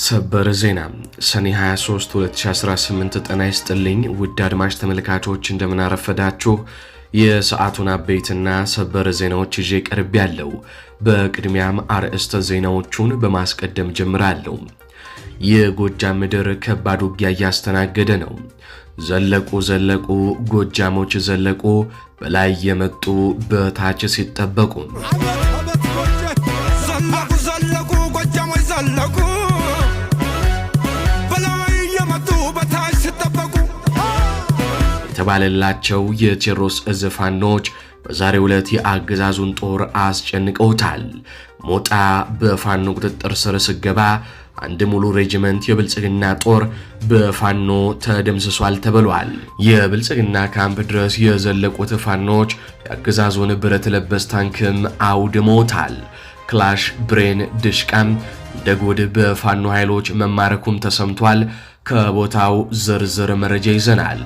ሰበር ዜና ሰኔ 23 2018 ጤና ይስጥልኝ ውድ አድማጭ ተመልካቾች እንደምን አረፈዳችሁ። የሰዓቱን አበይትና ሰበር ዜናዎች ይዤ ቀርቤያለሁ። በቅድሚያም አርዕስተ ዜናዎቹን በማስቀደም ጀምራለሁ። የጎጃም ምድር ከባድ ውጊያ እያስተናገደ ነው። ዘለቁ ጎጃሞች ዘለቁ፣ በላይ የመጡ በታች ሲጠበቁ የተባለላቸው የቴዎድሮስ እዝ ፋኖች በዛሬው ዕለት የአገዛዙን ጦር አስጨንቀውታል። ሞጣ በፋኖ ቁጥጥር ስር ሲገባ አንድ ሙሉ ሬጂመንት የብልጽግና ጦር በፋኖ ተደምስሷል ተብሏል። የብልጽግና ካምፕ ድረስ የዘለቁት ፋኖች የአገዛዙን ብረት ለበስ ታንክም አውድመውታል። ክላሽ፣ ብሬን፣ ድሽቃም እንደ ጉድ በፋኖ ኃይሎች መማረኩም ተሰምቷል። ከቦታው ዝርዝር መረጃ ይዘናል።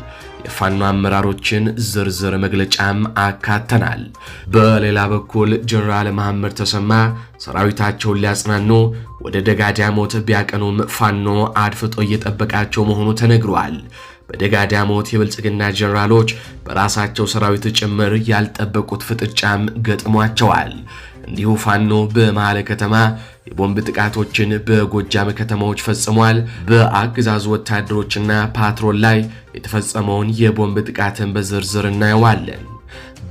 የፋኖ አመራሮችን ዝርዝር መግለጫም አካተናል። በሌላ በኩል ጀነራል መሐመድ ተሰማ ሰራዊታቸውን ሊያጽናኑ ወደ ደጋዳሞት ቢያቀኑም ፋኖ አድፍጦ እየጠበቃቸው መሆኑ ተነግሯል። በደጋዳሞት የብልጽግና ጀነራሎች በራሳቸው ሰራዊት ጭምር ያልጠበቁት ፍጥጫም ገጥሟቸዋል። እንዲሁ ፋኖ በመሃል ከተማ የቦምብ ጥቃቶችን በጎጃም ከተማዎች ፈጽሟል። በአገዛዙ ወታደሮችና ፓትሮል ላይ የተፈጸመውን የቦምብ ጥቃትን በዝርዝር እናየዋለን።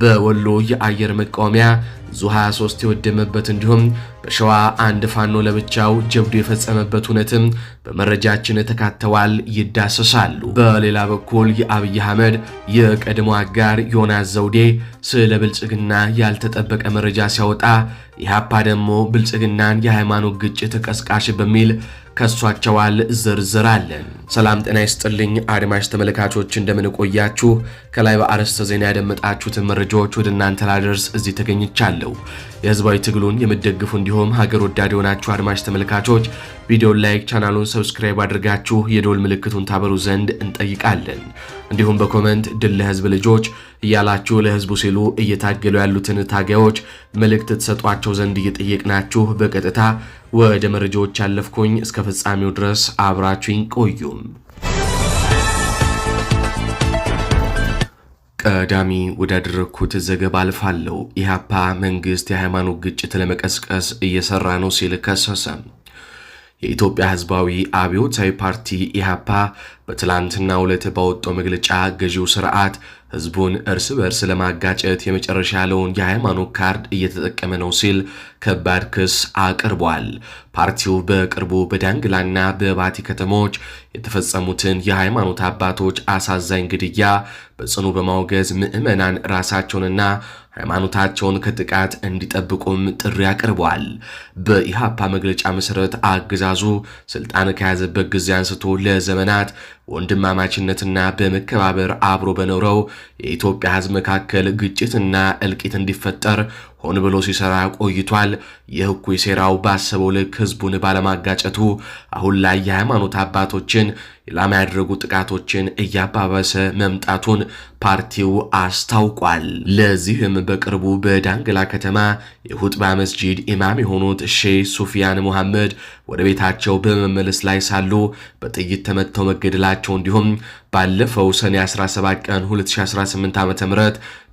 በወሎ የአየር መቃወሚያ ዙ 23 የወደመበት እንዲሁም በሸዋ አንድ ፋኖ ለብቻው ጀብዱ የፈጸመበት እውነትም በመረጃችን ተካተዋል፣ ይዳሰሳሉ። በሌላ በኩል የአብይ አህመድ የቀድሞ አጋር ዮናስ ዘውዴ ስለ ብልጽግና ያልተጠበቀ መረጃ ሲያወጣ ኢህአፓ ደግሞ ብልጽግናን የሃይማኖት ግጭት ቀስቃሽ በሚል ከሷቸዋል። ዝርዝር አለን። ሰላም ጤና ይስጥልኝ አድማጭ ተመልካቾች እንደምን ቆያችሁ። ከላይ በአርዕስተ ዜና ያደመጣችሁትን መረጃዎች ወደ እናንተ ላደርስ እዚህ ተገኝቻለሁ። የህዝባዊ ትግሉን የምትደግፉ እንዲሁም ሀገር ወዳድ የሆናችሁ አድማጭ ተመልካቾች ቪዲዮን ላይክ፣ ቻናሉን ሰብስክራይብ አድርጋችሁ የደወል ምልክቱን ታበሩ ዘንድ እንጠይቃለን። እንዲሁም በኮሜንት ድል ለህዝብ ልጆች እያላችሁ ለህዝቡ ሲሉ እየታገሉ ያሉትን ታጋዮች መልእክት ተሰጧቸው ዘንድ እየጠየቅናችሁ በቀጥታ ወደ መረጃዎች ያለፍኩኝ። እስከ ፍጻሜው ድረስ አብራችሁኝ ቆዩም። ቀዳሚ ወዳደረኩት ዘገባ አልፋለሁ። ኢህአፓ መንግስት የሃይማኖት ግጭት ለመቀስቀስ እየሰራ ነው ሲል ከሰሰ። የኢትዮጵያ ህዝባዊ አብዮታዊ ፓርቲ ኢህአፓ በትላንትናው ዕለት ባወጣው መግለጫ ገዢው ስርዓት ህዝቡን እርስ በርስ ለማጋጨት የመጨረሻ ያለውን የሃይማኖት ካርድ እየተጠቀመ ነው ሲል ከባድ ክስ አቅርቧል። ፓርቲው በቅርቡ በዳንግላና በባቲ ከተሞች የተፈጸሙትን የሃይማኖት አባቶች አሳዛኝ ግድያ በጽኑ በማውገዝ ምዕመናን ራሳቸውንና ሃይማኖታቸውን ከጥቃት እንዲጠብቁም ጥሪ አቅርቧል። በኢህአፓ መግለጫ መሰረት አገዛዙ ስልጣን ከያዘበት ጊዜ አንስቶ ለዘመናት ወንድማማችነትና በመከባበር አብሮ በኖረው የኢትዮጵያ ህዝብ መካከል ግጭትና እልቂት እንዲፈጠር ሆን ብሎ ሲሰራ ቆይቷል። የእኩይ ሴራው ባሰበው ልክ ህዝቡን ባለማጋጨቱ አሁን ላይ የሃይማኖት አባቶችን ኢላማ ያደረጉ ጥቃቶችን እያባባሰ መምጣቱን ፓርቲው አስታውቋል። ለዚህም በቅርቡ በዳንግላ ከተማ የሁጥባ መስጂድ ኢማም የሆኑት ሼህ ሱፊያን ሙሐመድ ወደ ቤታቸው በመመለስ ላይ ሳሉ በጥይት ተመተው መገደላቸው እንዲሁም ባለፈው ሰኔ 17 ቀን 2018 ዓ.ም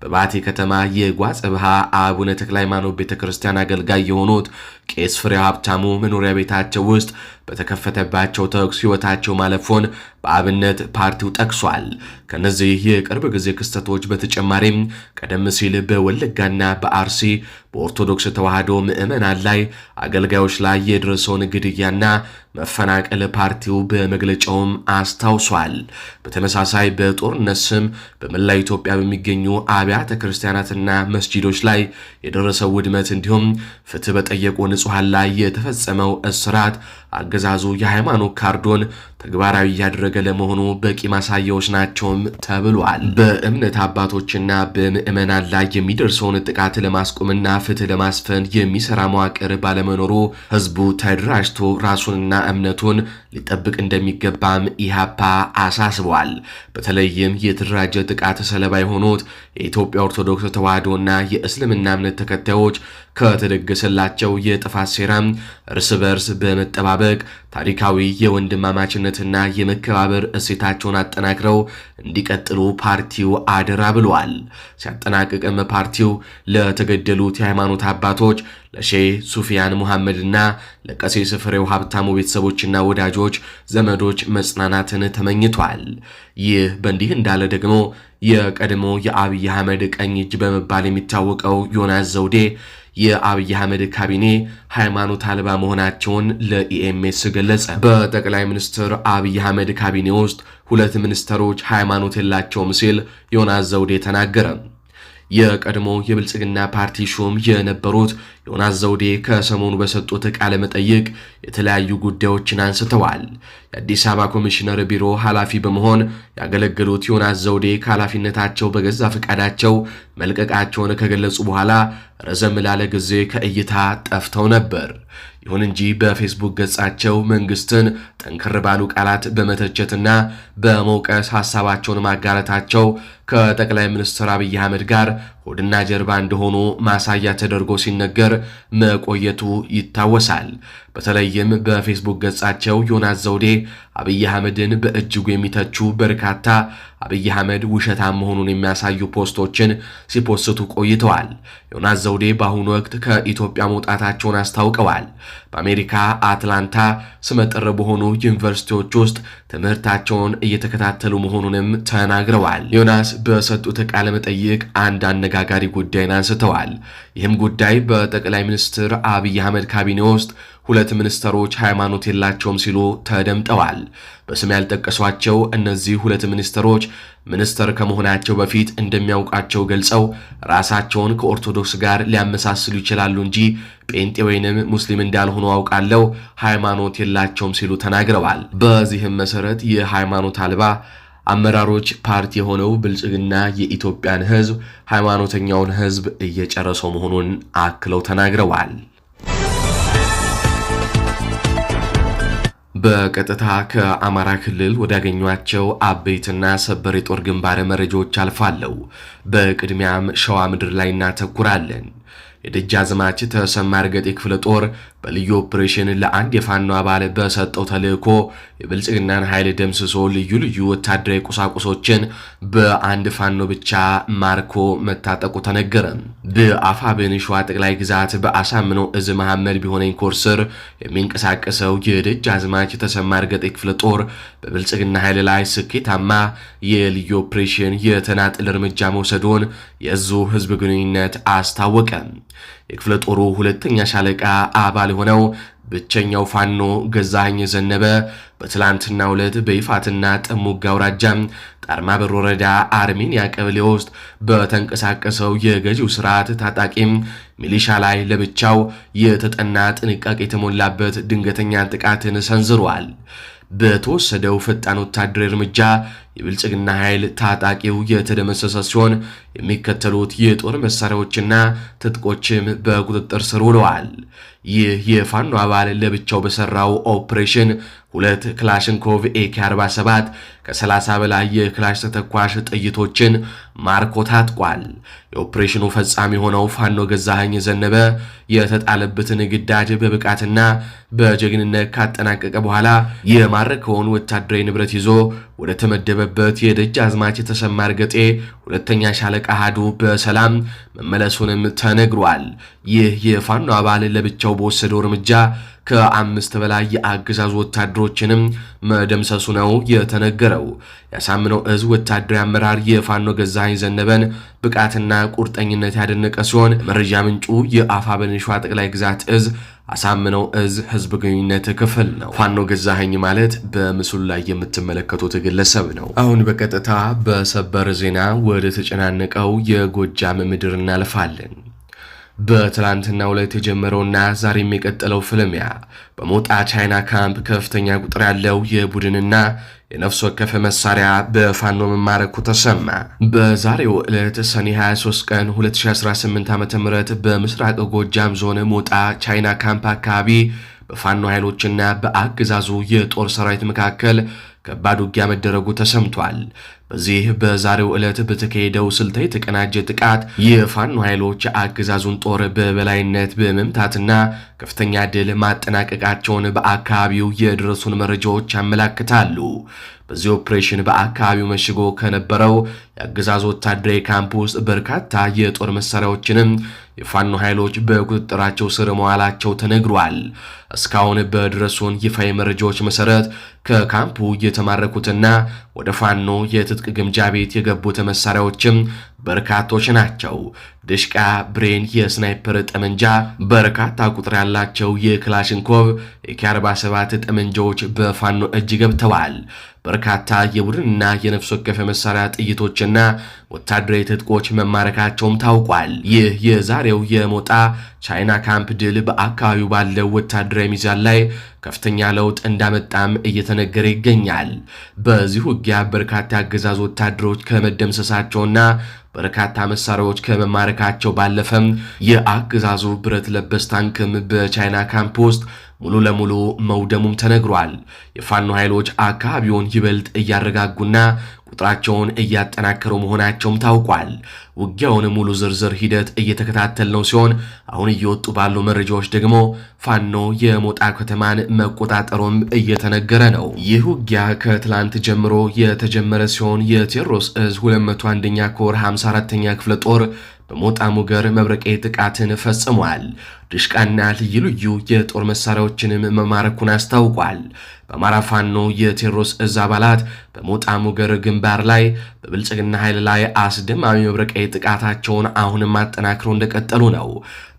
በባቲ ከተማ የጓጽብሃ አቡነ ተክለ ሃይማኖት ቤተክርስቲያን አገልጋይ የሆኑት ቄስ ፍሬው ሀብታሙ መኖሪያ ቤታቸው ውስጥ በተከፈተባቸው ተኩስ ህይወታቸው ማለፉን በአብነት ፓርቲው ጠቅሷል። ከነዚህ የቅርብ ጊዜ ክስተቶች በተጨማሪም ቀደም ሲል በወለጋና በአርሲ በኦርቶዶክስ ተዋሕዶ ምዕመናን ላይ አገልጋዮች ላይ የደረሰውን ግድያና መፈናቀል ፓርቲው በመግለጫውም አስታውሷል። በተመሳሳይ በጦርነት ስም በመላ ኢትዮጵያ በሚገኙ አብያተ ክርስቲያናትና መስጂዶች ላይ የደረሰው ውድመት እንዲሁም ፍትህ በጠየቁ ንጹሐን ላይ የተፈጸመው እስራት አገዛዙ የሃይማኖት ካርዶን ተግባራዊ እያደረገ ለመሆኑ በቂ ማሳያዎች ናቸውም ተብሏል። በእምነት አባቶችና በምዕመናን ላይ የሚደርሰውን ጥቃት ለማስቆምና ፍትህ ለማስፈን የሚሰራ መዋቅር ባለመኖሩ ህዝቡ ተደራጅቶ ራሱንና እምነቱን ሊጠብቅ እንደሚገባም ኢህአፓ አሳስቧል። በተለይም የተደራጀ ጥቃት ሰለባ የሆኑት የኢትዮጵያ ኦርቶዶክስ ተዋሕዶና የእስልምና እምነት ተከታዮች ከተደገሰላቸው የጥፋት ሴራም እርስ በርስ በመጠባበቅ ታሪካዊ የወንድማማችነትና የመከባበር እሴታቸውን አጠናክረው እንዲቀጥሉ ፓርቲው አደራ ብለዋል። ሲያጠናቅቅም ፓርቲው ለተገደሉት የሃይማኖት አባቶች ለሼህ ሱፊያን ሙሐመድና ለቀሲስ ፍሬው ሀብታሙ ቤተሰቦችና ወዳጆች ዘመዶች መጽናናትን ተመኝቷል። ይህ በእንዲህ እንዳለ ደግሞ የቀድሞ የአብይ አህመድ ቀኝ እጅ በመባል የሚታወቀው ዮናስ ዘውዴ የአብይ አህመድ ካቢኔ ሃይማኖት አልባ መሆናቸውን ለኢኤምኤስ ገለጸ። በጠቅላይ ሚኒስትር አብይ አህመድ ካቢኔ ውስጥ 2 ሚኒስተሮች ሃይማኖት የላቸውም ሲል ዮናስ ዘውዴ ተናገረ። የቀድሞ የብልጽግና ፓርቲ ሹም የነበሩት ዮናስ ዘውዴ ከሰሞኑ በሰጡት ቃለ መጠይቅ የተለያዩ ጉዳዮችን አንስተዋል። የአዲስ አበባ ኮሚሽነር ቢሮ ኃላፊ በመሆን ያገለገሉት ዮናስ ዘውዴ ከኃላፊነታቸው በገዛ ፈቃዳቸው መልቀቃቸውን ከገለጹ በኋላ ረዘም ላለ ጊዜ ከእይታ ጠፍተው ነበር። ይሁን እንጂ በፌስቡክ ገጻቸው መንግስትን ጠንከር ባሉ ቃላት በመተቸትና በመውቀስ ሐሳባቸውን ማጋራታቸው ከጠቅላይ ሚኒስትር አብይ አህመድ ጋር ሆድና ጀርባ እንደሆኑ ማሳያ ተደርጎ ሲነገር መቆየቱ ይታወሳል። በተለይም በፌስቡክ ገጻቸው ዮናስ ዘውዴ አብይ አህመድን በእጅጉ የሚተቹ በርካታ አብይ አህመድ ውሸታም መሆኑን የሚያሳዩ ፖስቶችን ሲፖስቱ ቆይተዋል። ዮናስ ዘውዴ በአሁኑ ወቅት ከኢትዮጵያ መውጣታቸውን አስታውቀዋል። በአሜሪካ አትላንታ ስመጥር በሆኑ ዩኒቨርሲቲዎች ውስጥ ትምህርታቸውን እየተከታተሉ መሆኑንም ተናግረዋል። ዮናስ በሰጡት ቃለ መጠይቅ አንድ አነጋጋሪ ጉዳይን አንስተዋል። ይህም ጉዳይ በጠቅላይ ሚኒስትር አብይ አህመድ ካቢኔ ውስጥ 2 ሚኒስተሮች ሃይማኖት የላቸውም ሲሉ ተደምጠዋል። በስም ያልጠቀሷቸው እነዚህ 2 ሚኒስተሮች ሚኒስተር ከመሆናቸው በፊት እንደሚያውቃቸው ገልጸው ራሳቸውን ከኦርቶዶክስ ጋር ሊያመሳስሉ ይችላሉ እንጂ ጴንጤ ወይንም ሙስሊም እንዳልሆኑ አውቃለሁ፣ ሃይማኖት የላቸውም ሲሉ ተናግረዋል። በዚህም መሰረት የሃይማኖት አልባ አመራሮች ፓርቲ የሆነው ብልጽግና የኢትዮጵያን ሕዝብ ሃይማኖተኛውን ሕዝብ እየጨረሰው መሆኑን አክለው ተናግረዋል። በቀጥታ ከአማራ ክልል ወዳገኟቸው አበይትና ሰበር የጦር ግንባር መረጃዎች አልፋለሁ። በቅድሚያም ሸዋ ምድር ላይ እናተኩራለን። የደጃዝማች ተሰማ እርገጤ ክፍለ ጦር በልዩ ኦፕሬሽን ለአንድ የፋኖ አባል በሰጠው ተልእኮ የብልጽግናን ኃይል ደምስሶ ልዩ ልዩ ወታደራዊ ቁሳቁሶችን በአንድ ፋኖ ብቻ ማርኮ መታጠቁ ተነገረ። በአፋብኃ ሸዋ ጠቅላይ ግዛት በአሳምነው እዝ መሐመድ ቢሆነኝ ኮር ስር የሚንቀሳቀሰው የደጃዝማች ተሰማ እርገጤ ክፍለ ጦር በብልጽግና ኃይል ላይ ስኬታማ የልዩ ኦፕሬሽን የተናጥል እርምጃ መውሰዱን የእዙ ህዝብ ግንኙነት አስታወቀ። የክፍለ ጦሩ 2ኛ ሻለቃ አባል ሆነው ብቸኛው ፋኖ ገዛኸኝ ዘነበ በትላንትናው ዕለት በይፋትና ጥሙጋ አውራጃ ጣርማበር ወረዳ አርሜኒያ ቀበሌ ውስጥ በተንቀሳቀሰው የገዢው ስርዓት ታጣቂም ሚሊሻ ላይ ለብቻው የተጠና ጥንቃቄ የተሞላበት ድንገተኛ ጥቃትን ሰንዝሯል። በተወሰደው ፈጣን ወታደራዊ እርምጃ የብልጽግና ኃይል ታጣቂው የተደመሰሰ ሲሆን የሚከተሉት የጦር መሳሪያዎችና ትጥቆችም በቁጥጥር ስር ውለዋል። ይህ የፋኖ አባል ለብቻው በሰራው ኦፕሬሽን 2 ክላሽንኮቭ AK-47 ከ30 በላይ የክላሽ ተተኳሽ ጥይቶችን ማርኮ ታጥቋል። የኦፕሬሽኑ ፈጻሚ ሆነው ፋኖ ገዛኸኝ ዘነበ የተጣለበትን ግዳጅ በብቃትና በጀግንነት ካጠናቀቀ በኋላ የማረከውን ወታደራዊ ንብረት ይዞ ወደ ተመደበበት የደጃዝማች ተሰማ እርገጤ 2ኛ ሻለቃ አሃዱ በሰላም መመለሱንም ተነግሯል። ይህ የፋኖ አባል ለብቻው በወሰደው እርምጃ ከ5 በላይ የአገዛዙ ወታደሮችንም መደምሰሱ ነው የተነገረው። ያሳምነው እዝ ወታደራዊ አመራር የፋኖ ገዛኸኝ ዘነበን ብቃትና ቁርጠኝነት ያደነቀ ሲሆን መረጃ ምንጩ የአፋብኃ ሸዋ ጠቅላይ ግዛት እዝ አሳምነው እዝ ህዝብ ግንኙነት ክፍል ነው። ፋኖ ገዛኸኝ ማለት በምስሉ ላይ የምትመለከቱት ግለሰብ ነው። አሁን በቀጥታ በሰበር ዜና ወደ ተጨናነቀው የጎጃም ምድር እናልፋለን። በትላንትናው ዕለት የጀመረውና ዛሬም የቀጠለው ፍልሚያ በሞጣ ቻይና ካምፕ ከፍተኛ ቁጥር ያለው የቡድንና የነፍስ ወከፍ መሳሪያ በፋኖ መማረኩ ተሰማ። በዛሬው ዕለት ሰኔ 23 ቀን 2018 ዓ.ም በምስራቅ ጎጃም ዞን ሞጣ ቻይና ካምፕ አካባቢ በፋኖ ኃይሎችና በአገዛዙ የጦር ሰራዊት መካከል ከባድ ውጊያ መደረጉ ተሰምቷል። በዚህ በዛሬው ዕለት በተካሄደው ስልታዊ የተቀናጀ ጥቃት የፋኖ ኃይሎች አገዛዙን ጦር በበላይነት በመምታትና ከፍተኛ ድል ማጠናቀቃቸውን በአካባቢው የደረሱን መረጃዎች ያመላክታሉ። በዚህ ኦፕሬሽን በአካባቢው መሽጎ ከነበረው የአገዛዙ ወታደራዊ ካምፕ ውስጥ በርካታ የጦር መሳሪያዎችንም የፋኖ ኃይሎች በቁጥጥራቸው ስር መዋላቸው ተነግሯል። እስካሁን በደረሱን ይፋዊ መረጃዎች መሰረት ከካምፑ የተማረኩትና ወደ ፋኖ የትጥቅ ግምጃ ቤት የገቡት መሳሪያዎችም በርካቶች ናቸው። ድሽቃ፣ ብሬን፣ የስናይፐር ጠመንጃ፣ በርካታ ቁጥር ያላቸው የክላሽንኮቭ የኬ47 ጠመንጃዎች በፋኖ እጅ ገብተዋል። በርካታ የቡድንና የነፍስ ወከፍ መሳሪያ ጥይቶችና ወታደራዊ ትጥቆች መማረካቸውም ታውቋል። ይህ የዛሬው የሞጣ ቻይና ካምፕ ድል በአካባቢው ባለው ወታደራዊ ሚዛን ላይ ከፍተኛ ለውጥ እንዳመጣም እየተነገረ ይገኛል። በዚህ ውጊያ በርካታ አገዛዝ ወታደሮች ከመደምሰሳቸውና በርካታ መሳሪያዎች ከመማረካቸው ባለፈም የአገዛዙ ብረት ለበስ ታንክም በቻይና ካምፕ ውስጥ ሙሉ ለሙሉ መውደሙም ተነግሯል። የፋኖ ኃይሎች አካባቢውን ይበልጥ እያረጋጉና ቁጥራቸውን እያጠናከሩ መሆናቸውም ታውቋል። ውጊያውን ሙሉ ዝርዝር ሂደት እየተከታተልነው ሲሆን አሁን እየወጡ ባሉ መረጃዎች ደግሞ ፋኖ የሞጣ ከተማን መቆጣጠሩም እየተነገረ ነው። ይህ ውጊያ ከትላንት ጀምሮ የተጀመረ ሲሆን የቴዎድሮስ እዝ 201ኛ ኮር 54ኛ ክፍለ ጦር በሞጣ ሙገር መብረቂያ ጥቃትን ፈጽሟል። ድሽቃና ልዩ ልዩ የጦር መሳሪያዎችንም መማረኩን አስታውቋል። በአማራ ፋኖ የቴዎድሮስ እዝ አባላት በሞጣ ሙገር ግንባር ላይ በብልጽግና ኃይል ላይ አስደማሚ መብረቂያ ጥቃታቸውን አሁንም አጠናክረው እንደቀጠሉ ነው።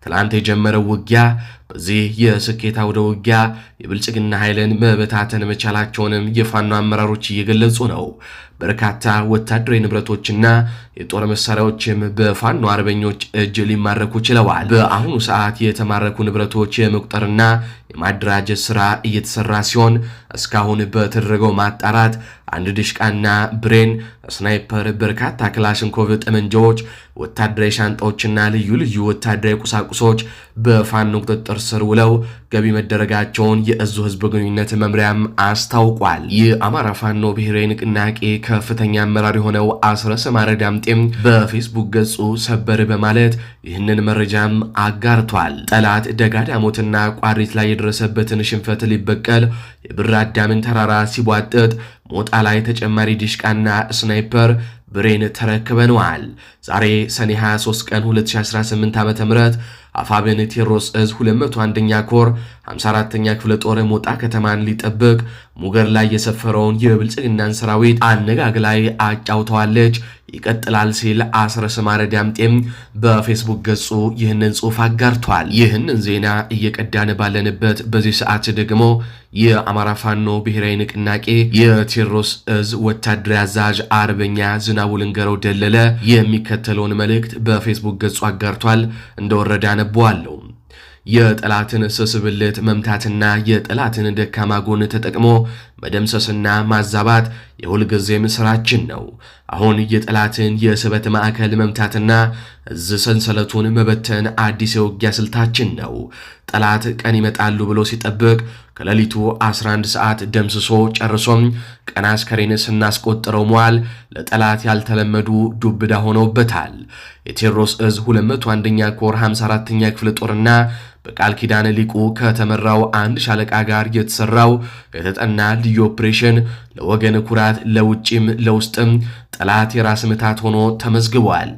ትላንት የጀመረው ውጊያ በዚህ የስኬት አውደ ውጊያ የብልጽግና ኃይልን መበታተን መቻላቸውንም የፋኖ አመራሮች እየገለጹ ነው። በርካታ ወታደራዊ ንብረቶችና የጦር መሳሪያዎችም በፋኖ አርበኞች እጅ ሊማረኩ ችለዋል። በአሁኑ ሰዓት የተማረኩ ንብረቶች የመቁጠርና የማደራጀት ስራ እየተሰራ ሲሆን እስካሁን በተደረገው ማጣራት አንድ ድሽቃና ብሬን፣ ስናይፐር፣ በርካታ ክላሽንኮቭ ጠመንጃዎች፣ ወታደራዊ ሻንጣዎችና ልዩ ልዩ ወታደራዊ ቁሳቁሶች በፋኖ ቁጥጥር ስር ውለው ገቢ መደረጋቸውን የእዙ ህዝብ ግንኙነት መምሪያም አስታውቋል። የአማራ ፋኖ ብሔራዊ ንቅናቄ ከፍተኛ አመራር የሆነው አስረስ ማረ ዳምጤም በፌስቡክ ገጹ ሰበር በማለት ይህንን መረጃም አጋርቷል። ጠላት ደጋዳሞትና ቋሪት ላይ የደረሰበትን ሽንፈት ሊበቀል የብር አዳምን ተራራ ሲቧጥጥ ሞጣ ላይ ተጨማሪ ዲሽቃና ስናይፐር ብሬን ተረክበነዋል። ዛሬ ሰኔ 23 ቀን 2018 ዓ.ም አፋብን ቴዎድሮስ እዝ 201ኛ ኮር 54ኛ ክፍለ ጦር ሞጣ ከተማን ሊጠብቅ ሙገር ላይ የሰፈረውን የብልጽግናን ሰራዊት አነጋግ ላይ አጫውተዋለች። ይቀጥላል ሲል አስረስ ማረ ዳምጤም በፌስቡክ ገጹ ይህንን ጽሑፍ አጋርቷል። ይህንን ዜና እየቀዳን ባለንበት በዚህ ሰዓት ደግሞ የአማራ ፋኖ ብሔራዊ ንቅናቄ የቴዎድሮስ እዝ ወታደራዊ አዛዥ አርበኛ ዝናቡ ልንገረው ደለለ የሚከተለውን መልእክት በፌስቡክ ገጹ አጋርቷል። እንደወረደ አነበዋለሁ። የጠላትን ስስብልት መምታትና የጠላትን ደካማ ጎን ተጠቅሞ መደምሰስና ማዛባት የሁልጊዜም ስራችን ነው። አሁን የጠላትን የስበት ማዕከል መምታትና እዝ ሰንሰለቱን መበተን አዲስ የውጊያ ስልታችን ነው። ጠላት ቀን ይመጣሉ ብሎ ሲጠብቅ ከሌሊቱ 11 ሰዓት ደምስሶ ጨርሶም ቀን አስከሬን ስናስቆጥረው መዋል ለጠላት ያልተለመዱ ዱብዳ ሆነውበታል። የቴዎድሮስ እዝ 201ኛ ኮር 54ኛ ክፍለ ጦርና በቃል ኪዳን ሊቁ ከተመራው አንድ ሻለቃ ጋር የተሰራው የተጠና ልዩ ኦፕሬሽን ለወገን ኩራት፣ ለውጭም ለውስጥም ጠላት የራስ ምታት ሆኖ ተመዝግቧል።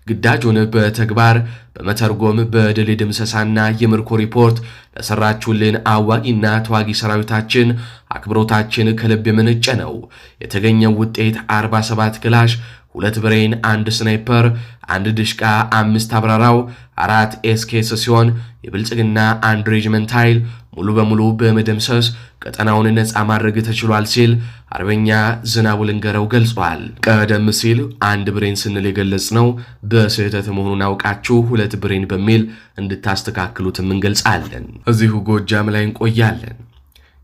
ግዳጁን በተግባር በመተርጎም በድል ድምሰሳና የምርኮ ሪፖርት ለሰራችሁልን አዋጊና ተዋጊ ሰራዊታችን አክብሮታችን ከልብ የመነጨ ነው። የተገኘው ውጤት 47 ክላሽ፣ 2 ብሬን፣ 1 ስናይፐር፣ 1 ድሽቃ፣ 5 አብራራው፣ 4 ኤስኬስ ሲሆን የብልጽግና 1 ሬጅመንት ኃይል ሙሉ በሙሉ በመደምሰስ ቀጠናውን ነፃ ማድረግ ተችሏል ሲል አርበኛ ዝናቡ ልንገረው ገልጿል። ቀደም ሲል 1 ብሬን ስንል የገለጽ ነው በስህተት መሆኑን አውቃችሁ 2 ብሬን በሚል እንድታስተካክሉትም እንገልጻለን። እዚሁ ጎጃም ላይ እንቆያለን።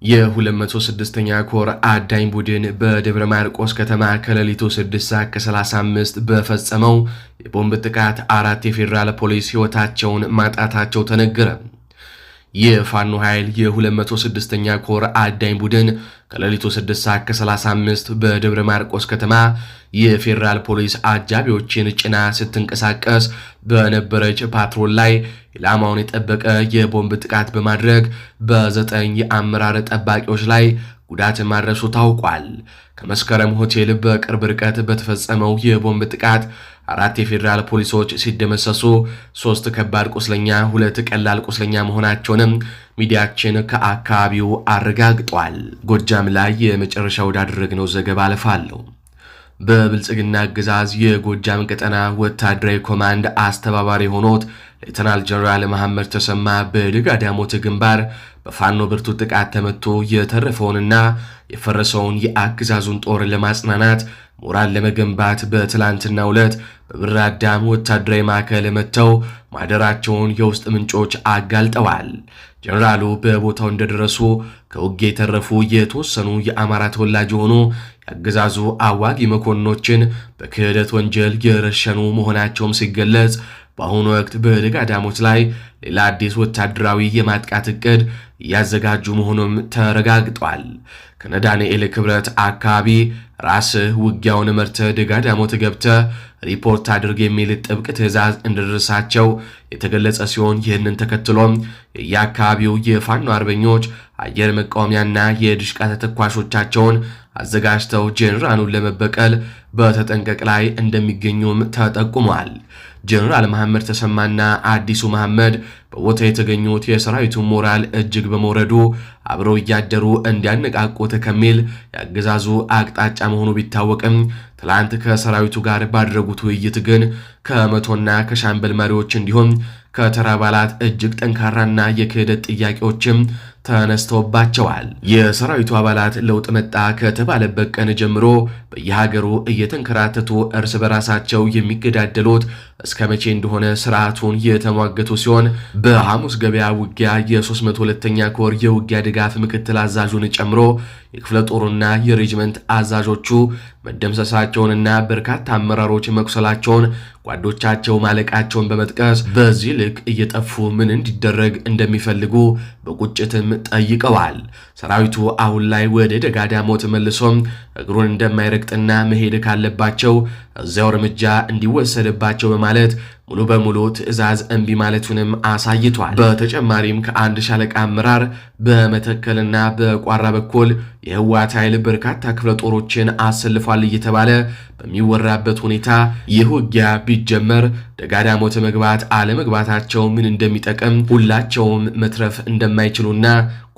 የ206ኛ ኮር አዳኝ ቡድን በደብረ ማርቆስ ከተማ ከሌሊቱ 6:35 በፈጸመው የቦምብ ጥቃት 4 የፌዴራል ፖሊስ ሕይወታቸውን ማጣታቸው ተነገረ። የፋኖ ኃይል የ206ኛ ኮር አዳኝ ቡድን ከሌሊቱ 6:35 በደብረ ማርቆስ ከተማ የፌዴራል ፖሊስ አጃቢዎችን ጭና ስትንቀሳቀስ በነበረች ፓትሮል ላይ ኢላማውን የጠበቀ የቦምብ ጥቃት በማድረግ በ9 የአመራር ጠባቂዎች ላይ ጉዳት ማድረሱ ታውቋል። ከመስከረም ሆቴል በቅርብ ርቀት በተፈጸመው የቦምብ ጥቃት 4 የፌዴራል ፖሊሶች ሲደመሰሱ 3 ከባድ ቁስለኛ፣ 2 ቀላል ቁስለኛ መሆናቸውንም ሚዲያችን ከአካባቢው አረጋግጧል። ጎጃም ላይ የመጨረሻ ወዳደረግነው ዘገባ አልፋለሁ። በብልጽግና አገዛዝ የጎጃም ቀጠና ወታደራዊ ኮማንድ አስተባባሪ ሆኖት ሌተናል ጀነራል መሐመድ ተሰማ በደጋዳሞት ግንባር በፋኖ ብርቱ ጥቃት ተመቶ የተረፈውንና የፈረሰውን የአገዛዙን ጦር ለማጽናናት ሞራል ለመገንባት በትላንትናው ዕለት በብር አዳም ወታደራዊ ማዕከል መጥተው ማደራቸውን የውስጥ ምንጮች አጋልጠዋል። ጀነራሉ በቦታው እንደደረሱ ከውጊያ የተረፉ የተወሰኑ የአማራ ተወላጅ የሆኑ የአገዛዙ አዋጊ መኮንኖችን በክህደት ወንጀል የረሸኑ መሆናቸውም ሲገለጽ፣ በአሁኑ ወቅት በደጋዳሞት ላይ ሌላ አዲስ ወታደራዊ የማጥቃት እቅድ እያዘጋጁ መሆኑም ተረጋግጧል። ከነዳንኤል ክብረት አካባቢ ራስህ ውጊያውን መርተህ ደጋዳሞት ገብተህ ሪፖርት አድርግ የሚል ጥብቅ ትዕዛዝ እንደደረሳቸው የተገለጸ ሲሆን ይህንን ተከትሎም የየአካባቢው የፋኖ አርበኞች አየር መቃወሚያና የድሽቃ ተተኳሾቻቸውን አዘጋጅተው ጄኔራሉን ለመበቀል በተጠንቀቅ ላይ እንደሚገኙም ተጠቁሟል። ጄኔራል መሐመድ ተሰማና አዲሱ መሐመድ በቦታ የተገኙት የሰራዊቱ ሞራል እጅግ በመውረዱ አብረው እያደሩ እንዲያነቃቁት ከሚል ያገዛዙ አቅጣጫ መሆኑ ቢታወቅም ትላንት ከሰራዊቱ ጋር ባደረጉት ውይይት ግን ከመቶና ከሻምበል መሪዎች እንዲሁም ከተራ አባላት እጅግ ጠንካራና የክህደት ጥያቄዎችም ተነስተውባቸዋል። የሰራዊቱ አባላት ለውጥ መጣ ከተባለበት ቀን ጀምሮ በየሀገሩ እየተንከራተቱ እርስ በራሳቸው የሚገዳደሉት እስከ መቼ እንደሆነ ስርዓቱን የተሟገቱ ሲሆን በሐሙስ ገበያ ውጊያ የ302ኛ ኮር የውጊያ ድጋፍ ምክትል አዛዡን ጨምሮ የክፍለ ጦሩና የሬጅመንት አዛዦቹ መደምሰሳቸውንና በርካታ አመራሮች መቁሰላቸውን ጓዶቻቸው ማለቃቸውን በመጥቀስ በዚህ ልክ እየጠፉ ምን እንዲደረግ እንደሚፈልጉ በቁጭትም ጠይቀዋል። ሰራዊቱ አሁን ላይ ወደ ደጋዳሞት መልሶም እግሩን እንደማይረግጥና መሄድ ካለባቸው እዚያው እርምጃ እንዲወሰድባቸው በማለት ሙሉ በሙሉ ትዕዛዝ እምቢ ማለቱንም አሳይቷል። በተጨማሪም ከአንድ ሻለቃ አመራር በመተከልና በቋራ በኩል የህወሓት ኃይል በርካታ ክፍለ ጦሮችን አሰልፏል እየተባለ በሚወራበት ሁኔታ ይህ ውጊያ ቢጀመር ደጋዳሞት መግባት አለመግባታቸው ምን እንደሚጠቅም ሁላቸውም መትረፍ እንደማይችሉና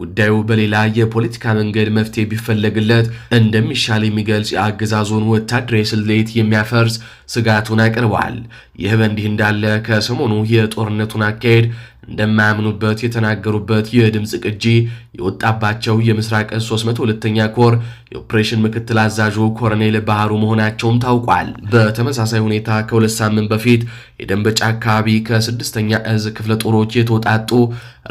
ጉዳዩ በሌላ የፖለቲካ መንገድ መፍትሄ ቢፈለግለት እንደሚሻል የሚገልጽ የአገዛዙን ወታደራዊ ስሌት የሚያፈርስ ስጋቱን አቅርበዋል። ይህ በእንዲህ እንዳለ ከሰሞኑ የጦርነቱን አካሄድ እንደማያምኑበት የተናገሩበት የድምፅ ቅጂ የወጣባቸው የምስራቅ 302ኛ ኮር የኦፕሬሽን ምክትል አዛዡ ኮሎኔል ባህሩ መሆናቸውም ታውቋል። በተመሳሳይ ሁኔታ ከ2 ሳምንት በፊት የደንበጫ አካባቢ ከ6ኛ እዝ ክፍለ ጦሮች የተወጣጡ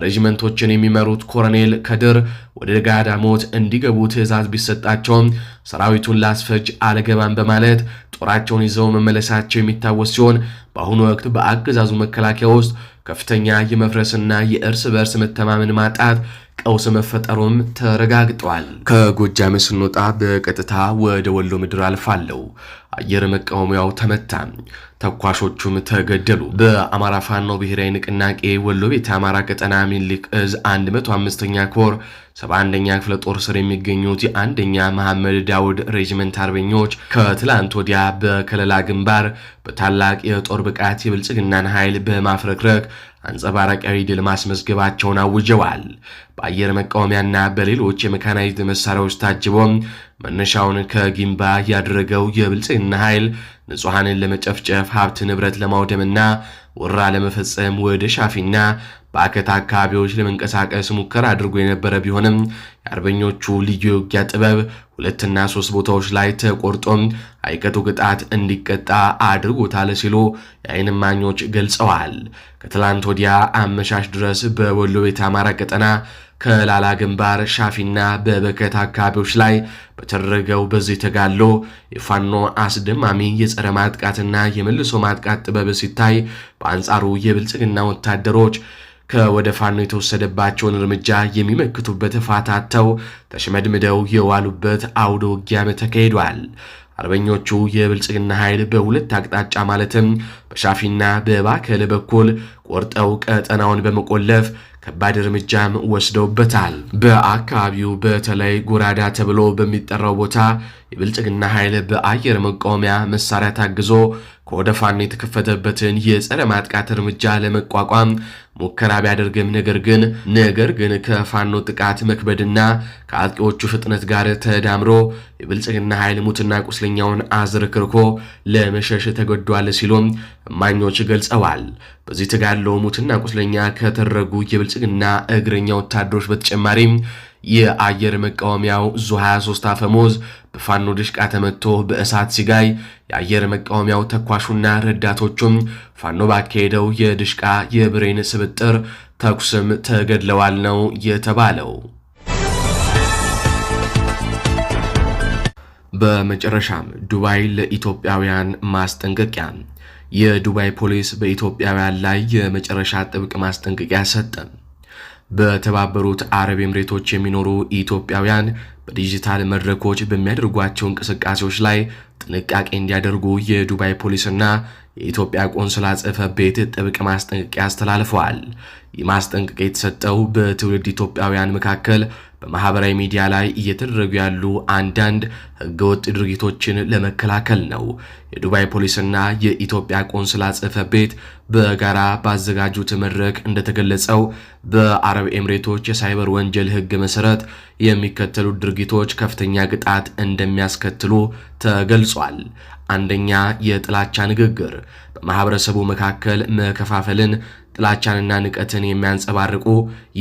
ሬጅመንቶችን የሚመሩት ኮሎኔል ከድር ወደ ደጋዳሞት እንዲገቡ ትዕዛዝ ቢሰጣቸውም ሰራዊቱን ላስፈጅ አልገባም በማለት ጦራቸውን ይዘው መመለሳቸው የሚታወስ ሲሆን በአሁኑ ወቅት በአገዛዙ መከላከያ ውስጥ ከፍተኛ የመፍረስና የእርስ በርስ መተማመን ማጣት ቀውስ መፈጠሩም ተረጋግጧል። ከጎጃም ስንወጣ በቀጥታ ወደ ወሎ ምድር አልፋለሁ። አየር መቃወሚያው ተመታ፣ ተኳሾቹም ተገደሉ። በአማራ ፋኖ ብሔራዊ ንቅናቄ ወሎ ቤት አማራ ቀጠና ሚኒልክ እዝ 105ኛ ኮር 71ኛ ክፍለ ጦር ስር የሚገኙት የአንደኛ መሐመድ ዳውድ ሬጅመንት አርበኞች ከትላንት ወዲያ በከለላ ግንባር በታላቅ የጦር ብቃት የብልጽግናን ኃይል በማፍረክረክ አንጸባራቂያዊ ድል ማስመዝገባቸውን አውጀዋል። በአየር መቃወሚያና በሌሎች የሜካናይዝድ መሳሪያዎች ታጅቦም መነሻውን ከጊምባ ያደረገው የብልጽግና ኃይል ንጹሐንን ለመጨፍጨፍ ሀብት ንብረት ለማውደምና ወራ ለመፈጸም ወደ ሻፊና በአከታ አካባቢዎች ለመንቀሳቀስ ሙከራ አድርጎ የነበረ ቢሆንም የአርበኞቹ ልዩ የውጊያ ጥበብ 2 እና 3 ቦታዎች ላይ ተቆርጦም አይቀጡ ቅጣት እንዲቀጣ አድርጎታል ሲሉ የዓይን እማኞች ገልጸዋል። ከትላንት ወዲያ አመሻሽ ድረስ በወሎ ቤት አማራ ቀጠና ከላላ ግንባር ሻፊና በበከት አካባቢዎች ላይ በተደረገው በዚህ ተጋድሎ የፋኖ አስደማሚ የጸረ ማጥቃትና የመልሶ ማጥቃት ጥበብ ሲታይ፣ በአንጻሩ የብልጽግና ወታደሮች ከወደ ፋኖ የተወሰደባቸውን እርምጃ የሚመክቱበት ፋታተው ተሽመድምደው የዋሉበት አውደ ውጊያም ተካሂዷል። አርበኞቹ የብልጽግና ኃይል በሁለት አቅጣጫ ማለትም በሻፊና በባከለ በኩል ቆርጠው ቀጠናውን በመቆለፍ ከባድ እርምጃም ወስደውበታል። በአካባቢው በተለይ ጎራዳ ተብሎ በሚጠራው ቦታ የብልጽግና ኃይል በአየር መቃወሚያ መሳሪያ ታግዞ ከወደ ፋኖ የተከፈተበትን የጸረ ማጥቃት እርምጃ ለመቋቋም ሙከራ ቢያደርግም ነገር ግን ከፋኖ ጥቃት መክበድና ከአጥቂዎቹ ፍጥነት ጋር ተዳምሮ የብልጽግና ኃይል ሙትና ቁስለኛውን አዝርክርኮ ለመሸሽ ተገዷል ሲሉም እማኞች ገልጸዋል። በዚህ ተጋድሎ ሙትና ቁስለኛ ከተደረጉ የብልጽግና እግረኛ ወታደሮች በተጨማሪም የአየር መቃወሚያው ዙ 23 አፈሙዝ በፋኖ ድሽቃ ተመቶ በእሳት ሲጋይ የአየር መቃወሚያው ተኳሹና ረዳቶቹም ፋኖ ባካሄደው የድሽቃ የብሬን ስብጥር ተኩስም ተገድለዋል ነው የተባለው። በመጨረሻም ዱባይ ለኢትዮጵያውያን ማስጠንቀቂያ። የዱባይ ፖሊስ በኢትዮጵያውያን ላይ የመጨረሻ ጥብቅ ማስጠንቀቂያ ሰጠ። በተባበሩት አረብ ኤምሬቶች የሚኖሩ ኢትዮጵያውያን በዲጂታል መድረኮች በሚያደርጓቸው እንቅስቃሴዎች ላይ ጥንቃቄ እንዲያደርጉ የዱባይ ፖሊስና የኢትዮጵያ ቆንስላ ጽሕፈት ቤት ጥብቅ ማስጠንቀቂያ አስተላልፈዋል። ይህ ማስጠንቀቂያ የተሰጠው በትውልድ ኢትዮጵያውያን መካከል በማህበራዊ ሚዲያ ላይ እየተደረጉ ያሉ አንዳንድ ህገወጥ ድርጊቶችን ለመከላከል ነው። የዱባይ ፖሊስና የኢትዮጵያ ቆንስላ ጽሕፈት ቤት በጋራ ባዘጋጁት መድረክ እንደተገለጸው በአረብ ኤምሬቶች የሳይበር ወንጀል ህግ መሰረት የሚከተሉት ድርጊቶች ከፍተኛ ቅጣት እንደሚያስከትሉ ተገልጿል። አንደኛ፣ የጥላቻ ንግግር፣ በማህበረሰቡ መካከል መከፋፈልን፣ ጥላቻንና ንቀትን የሚያንጸባርቁ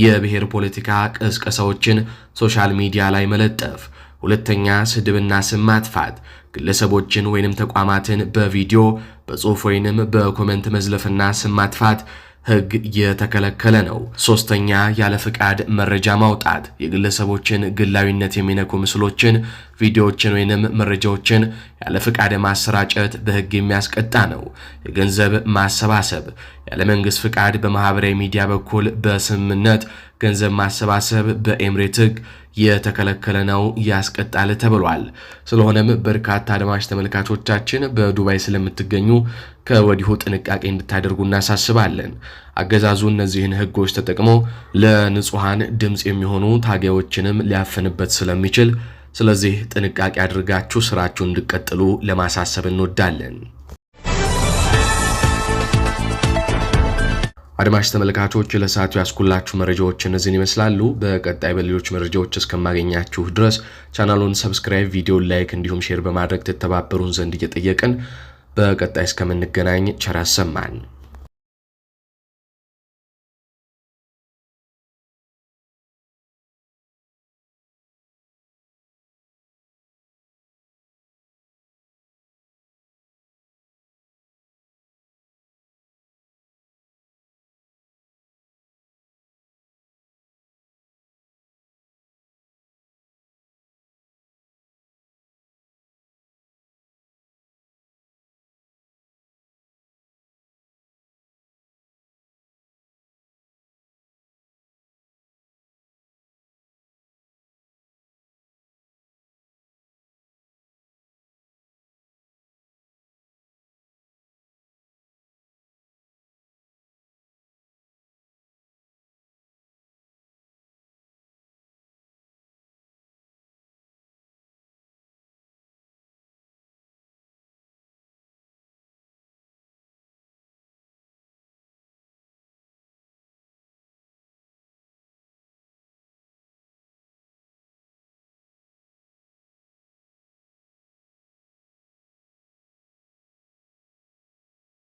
የብሔር ፖለቲካ ቅስቀሳዎችን ሶሻል ሚዲያ ላይ መለጠፍ። ሁለተኛ፣ ስድብና ስም ማጥፋት፣ ግለሰቦችን ወይንም ተቋማትን በቪዲዮ በጽሁፍ ወይንም በኮመንት መዝለፍና ስም ማጥፋት ህግ የተከለከለ ነው። ሶስተኛ፣ ያለ ፍቃድ መረጃ ማውጣት፣ የግለሰቦችን ግላዊነት የሚነኩ ምስሎችን፣ ቪዲዮዎችን ወይንም መረጃዎችን ያለ ፍቃድ ማሰራጨት በህግ የሚያስቀጣ ነው። የገንዘብ ማሰባሰብ፣ ያለ መንግስት ፍቃድ በማህበራዊ ሚዲያ በኩል በስምምነት ገንዘብ ማሰባሰብ በኤምሬት ህግ የተከለከለ ነው፣ ያስቀጣል ተብሏል። ስለሆነም በርካታ አድማጭ ተመልካቾቻችን በዱባይ ስለምትገኙ ከወዲሁ ጥንቃቄ እንድታደርጉ እናሳስባለን። አገዛዙ እነዚህን ህጎች ተጠቅሞ ለንጹሃን ድምፅ የሚሆኑ ታጋዮችንም ሊያፈንበት ስለሚችል ስለዚህ ጥንቃቄ አድርጋችሁ ስራችሁን እንድትቀጥሉ ለማሳሰብ እንወዳለን። አድማጭ ተመልካቾች ለሰዓቱ ያስኩላችሁ መረጃዎች እነዚህን ይመስላሉ። በቀጣይ በሌሎች መረጃዎች እስከማገኛችሁ ድረስ ቻናሉን ሰብስክራይብ፣ ቪዲዮን ላይክ እንዲሁም ሼር በማድረግ ተተባበሩን ዘንድ እየጠየቅን በቀጣይ እስከምንገናኝ ቸር ያሰማን።